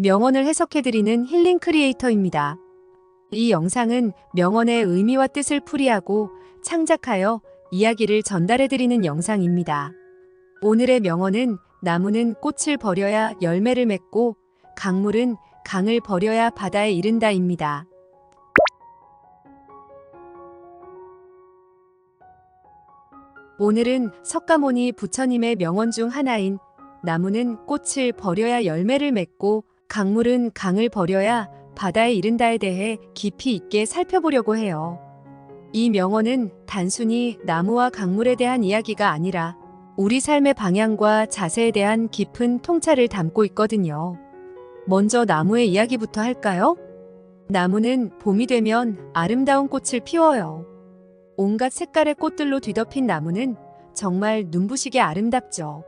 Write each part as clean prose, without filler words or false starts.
명언을 해석해드리는 힐링 크리에이터입니다. 이 영상은 명언의 의미와 뜻을 풀이하고 창작하여 이야기를 전달해드리는 영상입니다. 오늘의 명언은 나무는 꽃을 버려야 열매를 맺고 강물은 강을 버려야 바다에 이른다입니다. 오늘은 석가모니 부처님의 명언 중 하나인 나무는 꽃을 버려야 열매를 맺고 강물은 강을 버려야 바다에 이른다에 대해 깊이 있게 살펴보려고 해요. 이 명언은 단순히 나무와 강물에 대한 이야기가 아니라 우리 삶의 방향과 자세에 대한 깊은 통찰을 담고 있거든요. 먼저 나무의 이야기부터 할까요? 나무는 봄이 되면 아름다운 꽃을 피워요. 온갖 색깔의 꽃들로 뒤덮인 나무는 정말 눈부시게 아름답죠.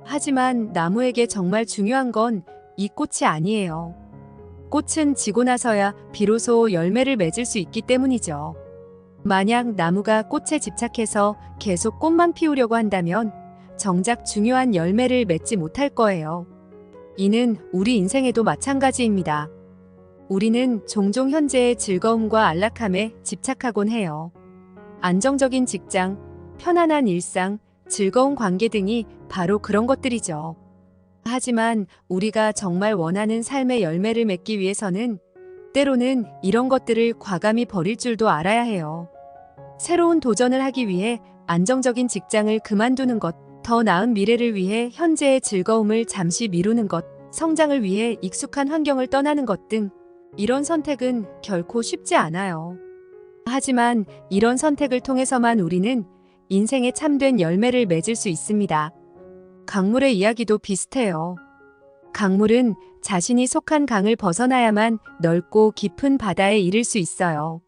하지만 나무에게 정말 중요한 건 이 꽃이 아니에요. 꽃은 지고 나서야 비로소 열매를 맺을 수 있기 때문이죠. 만약 나무가 꽃에 집착해서 계속 꽃만 피우려고 한다면 정작 중요한 열매를 맺지 못할 거예요. 이는 우리 인생에도 마찬가지입니다. 우리는 종종 현재의 즐거움과 안락함에 집착하곤 해요. 안정적인 직장, 편안한 일상, 즐거운 관계 등이 바로 그런 것들이죠. 하지만 우리가 정말 원하는 삶의 열매를 맺기 위해서는 때로는 이런 것들을 과감히 버릴 줄도 알아야 해요. 새로운 도전을 하기 위해 안정적인 직장을 그만두는 것, 더 나은 미래를 위해 현재의 즐거움을 잠시 미루는 것, 성장을 위해 익숙한 환경을 떠나는 것 등 이런 선택은 결코 쉽지 않아요. 하지만 이런 선택을 통해서만 우리는 인생의 참된 열매를 맺을 수 있습니다. 강물의 이야기도 비슷해요. 강물은 자신이 속한 강을 벗어나야만 넓고 깊은 바다에 이를 수 있어요.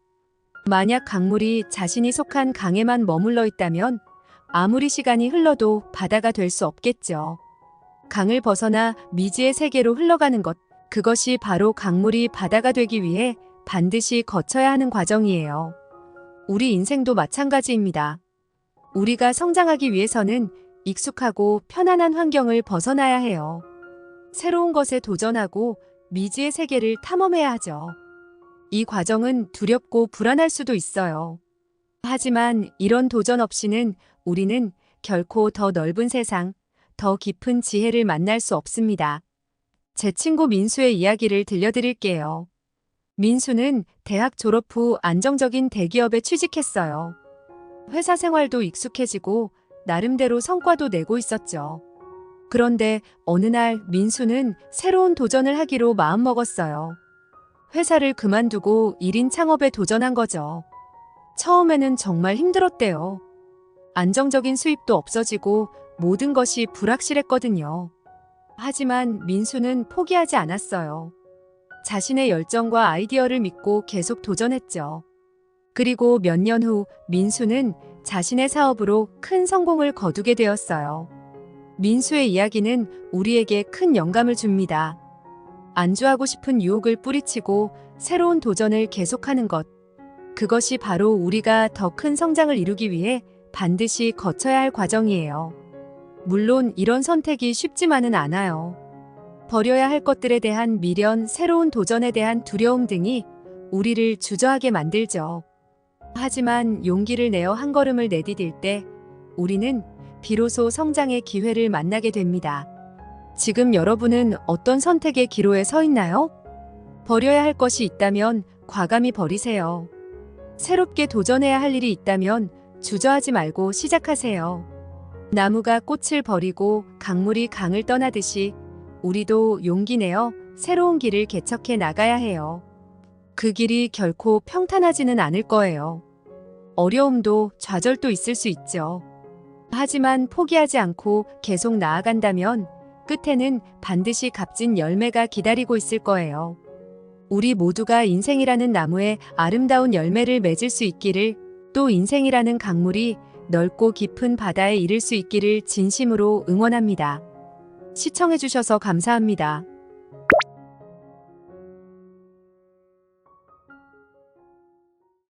만약 강물이 자신이 속한 강에만 머물러 있다면 아무리 시간이 흘러도 바다가 될 수 없겠죠. 강을 벗어나 미지의 세계로 흘러가는 것, 그것이 바로 강물이 바다가 되기 위해 반드시 거쳐야 하는 과정이에요. 우리 인생도 마찬가지입니다. 우리가 성장하기 위해서는 익숙하고 편안한 환경을 벗어나야 해요. 새로운 것에 도전하고 미지의 세계를 탐험해야 하죠. 이 과정은 두렵고 불안할 수도 있어요. 하지만 이런 도전 없이는 우리는 결코 더 넓은 세상, 더 깊은 지혜를 만날 수 없습니다. 제 친구 민수의 이야기를 들려드릴게요. 민수는 대학 졸업 후 안정적인 대기업에 취직했어요. 회사 생활도 익숙해지고 나름대로 성과도 내고 있었죠. 그런데 어느 날 민수는 새로운 도전을 하기로 마음먹었어요. 회사를 그만두고 1인 창업에 도전한 거죠. 처음에는 정말 힘들었대요. 안정적인 수입도 없어지고 모든 것이 불확실했거든요. 하지만 민수는 포기하지 않았어요. 자신의 열정과 아이디어를 믿고 계속 도전했죠. 그리고 몇 년 후 민수는 자신의 사업으로 큰 성공을 거두게 되었어요. 민수의 이야기는 우리에게 큰 영감을 줍니다. 안주하고 싶은 유혹을 뿌리치고 새로운 도전을 계속하는 것. 그것이 바로 우리가 더 큰 성장을 이루기 위해 반드시 거쳐야 할 과정이에요. 물론 이런 선택이 쉽지만은 않아요. 버려야 할 것들에 대한 미련, 새로운 도전에 대한 두려움 등이 우리를 주저하게 만들죠. 하지만 용기를 내어 한 걸음을 내디딜 때 우리는 비로소 성장의 기회를 만나게 됩니다. 지금 여러분은 어떤 선택의 기로에 서 있나요? 버려야 할 것이 있다면 과감히 버리세요. 새롭게 도전해야 할 일이 있다면 주저하지 말고 시작하세요. 나무가 꽃을 버리고 강물이 강을 떠나듯이 우리도 용기 내어 새로운 길을 개척해 나가야 해요. 그 길이 결코 평탄하지는 않을 거예요. 어려움도 좌절도 있을 수 있죠. 하지만 포기하지 않고 계속 나아간다면 끝에는 반드시 값진 열매가 기다리고 있을 거예요. 우리 모두가 인생이라는 나무에 아름다운 열매를 맺을 수 있기를, 또 인생이라는 강물이 넓고 깊은 바다에 이를 수 있기를 진심으로 응원합니다. 시청해주셔서 감사합니다.